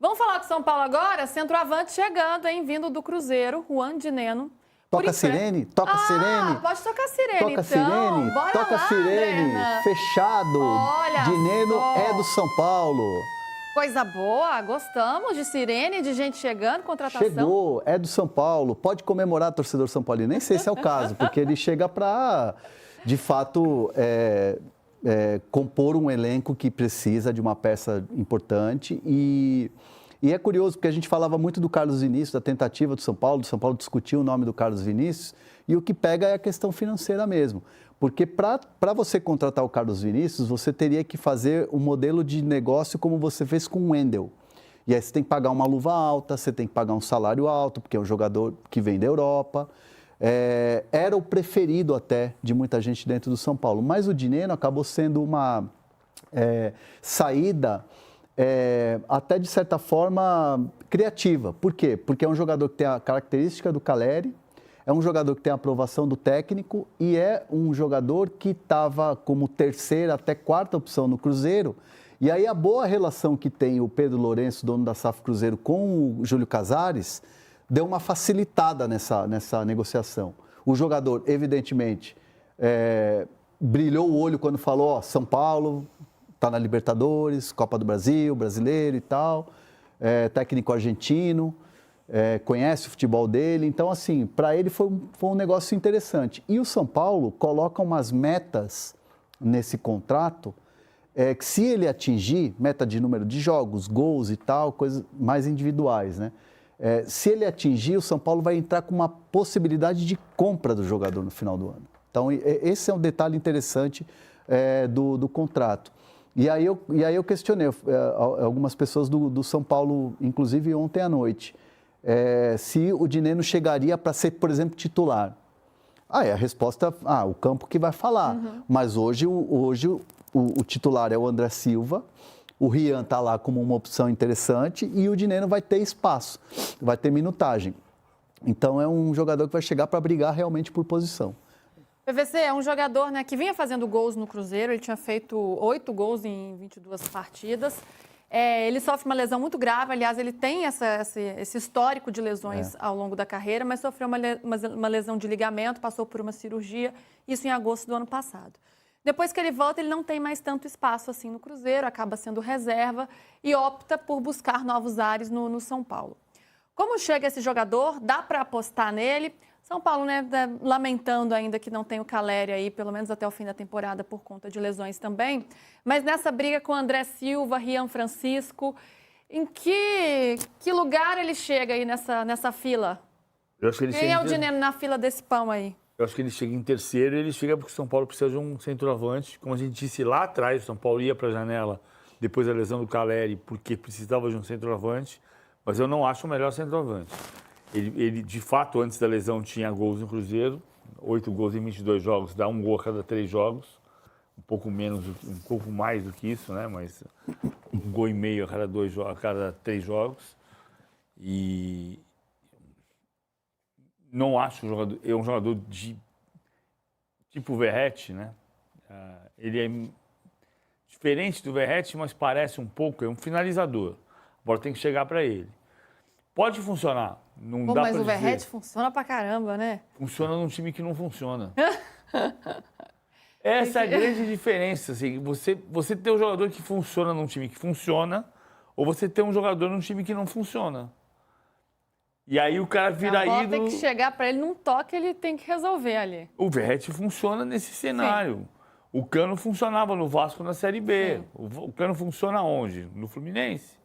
Vamos falar com São Paulo agora? Centroavante chegando, hein? Vindo do Cruzeiro, Juan Dineno. Toca a sirene? Toca a sirene? Pode tocar a sirene, toca então. Sirene, Bora toca lá, sirene. Adriana. Fechado. Olha Dineno só. é do São Paulo. Coisa boa, gostamos de sirene, de gente chegando, contratação. Chegou, é do São Paulo. Pode comemorar, torcedor São Paulino. Nem sei se é o caso, porque ele chega para, de fato, compor um elenco que precisa de uma peça importante. E é curioso, porque a gente falava muito do Carlos Vinícius, da tentativa do São Paulo discutiu o nome do Carlos Vinícius, e o que pega é a questão financeira mesmo. Porque para você contratar o Carlos Vinícius, você teria que fazer um modelo de negócio como você fez com o Wendel. E aí você tem que pagar uma luva alta, você tem que pagar um salário alto, porque é um jogador que vem da Europa. Era o preferido até de muita gente dentro do São Paulo. Mas o Dineno acabou sendo uma saída até de certa forma criativa. Por quê? Porque é um jogador que tem a característica do Caleri, é um jogador que tem a aprovação do técnico e é um jogador que estava como terceira até quarta opção no Cruzeiro. E aí a boa relação que tem o Pedro Lourenço, dono da SAF Cruzeiro, com o Júlio Casares, deu uma facilitada nessa negociação. O jogador, evidentemente, brilhou o olho quando falou, São Paulo está na Libertadores, Copa do Brasil, brasileiro e tal, técnico argentino, conhece o futebol dele. Então, assim, para ele foi um negócio interessante. E o São Paulo coloca umas metas nesse contrato que, se ele atingir, meta de número de jogos, gols e tal, coisas mais individuais, né? Se ele atingir, o São Paulo vai entrar com uma possibilidade de compra do jogador no final do ano. Então, esse é um detalhe interessante do contrato. E aí eu questionei algumas pessoas do São Paulo, inclusive ontem à noite, se o Dineno chegaria para ser, por exemplo, titular. A resposta, o campo que vai falar. Uhum. Mas hoje o titular é o André Silva, o Rian está lá como uma opção interessante e o Dineno vai ter espaço, vai ter minutagem. Então é um jogador que vai chegar para brigar realmente por posição. PVC é um jogador, né, que vinha fazendo gols no Cruzeiro, ele tinha feito 8 gols em 22 partidas. Ele sofre uma lesão muito grave, aliás, ele tem esse histórico de lesões ao longo da carreira, mas sofreu uma lesão de ligamento, passou por uma cirurgia, isso em agosto do ano passado. Depois que ele volta, ele não tem mais tanto espaço assim no Cruzeiro, acaba sendo reserva e opta por buscar novos ares no São Paulo. Como chega esse jogador? Dá para apostar nele? São Paulo, né, lamentando ainda que não tem o Caleri aí, pelo menos até o fim da temporada, por conta de lesões também. Mas nessa briga com o André Silva, Rian Francisco, em que lugar ele chega aí nessa fila? Eu acho que ele Quem é o Dineno na fila desse pão aí? Eu acho que ele chega em terceiro e ele chega porque o São Paulo precisa de um centroavante. Como a gente disse lá atrás, o São Paulo ia para a janela depois da lesão do Caleri porque precisava de um centroavante, mas eu não acho o melhor centroavante. Ele, de fato, antes da lesão tinha gols no Cruzeiro, 8 gols em 22 jogos, dá 1 gol a cada 3 jogos, um pouco mais do que isso, né? Mas 1,5 gol a cada 3 jogos. E não acho um jogador de tipo Verratti, né? Ele é diferente do Verratti, mas parece um pouco, é um finalizador. A bola tem que chegar para ele. Pode funcionar. Não dá mas pra o Verratti funciona pra caramba, né? Funciona num time que não funciona. Essa é a grande diferença. Assim, você ter um jogador que funciona num time que funciona, ou você ter um jogador num time que não funciona. E aí o cara vira ídolo. Tem que chegar para ele num toque, ele tem que resolver ali. O Verratti funciona nesse cenário. Sim. O Cano funcionava no Vasco na Série B. O Cano funciona onde? No Fluminense.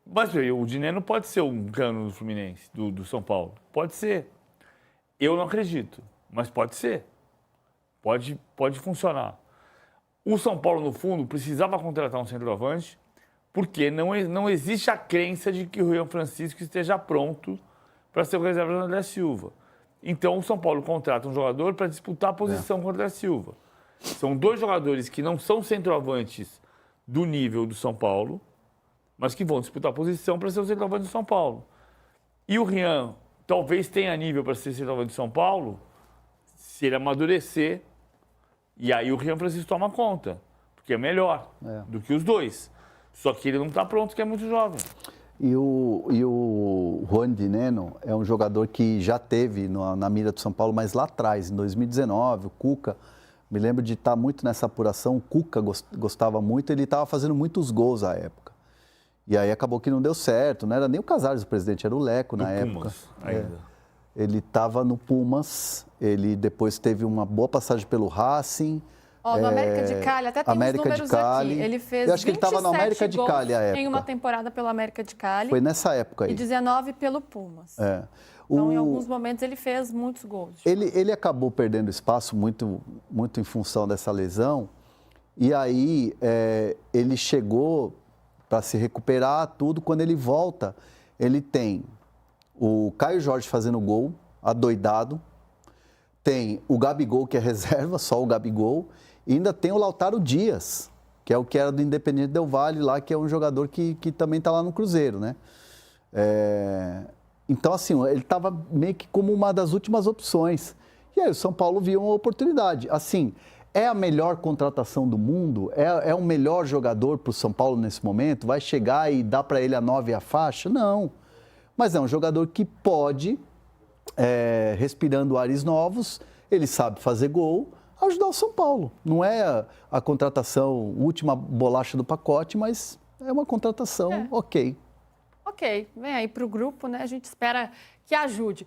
Mas o Dineno pode ser um Cano do Fluminense, do São Paulo. Pode ser. Eu não acredito, mas pode ser. Pode funcionar. O São Paulo, no fundo, precisava contratar um centroavante porque não existe a crença de que o Rian Francisco esteja pronto para ser o reserva do André Silva. Então, o São Paulo contrata um jogador para disputar a posição com o André Silva. São 2 jogadores que não são centroavantes do nível do São Paulo, mas que vão disputar a posição para ser o centroavante do São Paulo. E o Rian talvez tenha nível para ser centroavante do São Paulo se ele amadurecer, e aí o Rian Francisco toma conta, porque é melhor do que os 2. Só que ele não está pronto, que é muito jovem. E o Juan Dineno é um jogador que já teve na mira do São Paulo, mas lá atrás, em 2019, o Cuca, me lembro de estar muito nessa apuração, o Cuca gostava muito, ele estava fazendo muitos gols à época. E aí acabou que não deu certo, não era nem o Casares o presidente, era o Leco na época. Pumas, ainda. Ele estava no Pumas, ele depois teve uma boa passagem pelo Racing. Ó, no América de Cali, até tem América os números de Cali. aqui. Ele fez Eu acho que ele estava no América de Cali à época. em uma temporada pelo América de Cali. Foi nessa época aí. E 19 pelo Pumas. É. Então, em alguns momentos, ele fez muitos gols. Ele acabou perdendo espaço muito em função dessa lesão. E aí, ele chegou para se recuperar tudo. Quando ele volta, ele tem o Caio Jorge fazendo gol, adoidado. Tem o Gabigol, que é reserva, só o Gabigol. E ainda tem o Lautaro Dias, que é o que era do Independiente Del Valle lá, que é um jogador que também está lá no Cruzeiro, né? Então, assim, ele estava meio que como uma das últimas opções. E aí o São Paulo viu uma oportunidade. Assim, é a melhor contratação do mundo? É o melhor jogador para o São Paulo nesse momento? Vai chegar e dar para ele a 9 e a faixa? Não. Mas é um jogador que pode, respirando ares novos, ele sabe fazer gol, ajudar o São Paulo. Não é a contratação, última bolacha do pacote, mas é uma contratação ok. Ok, vem aí para o grupo, né? A gente espera que ajude.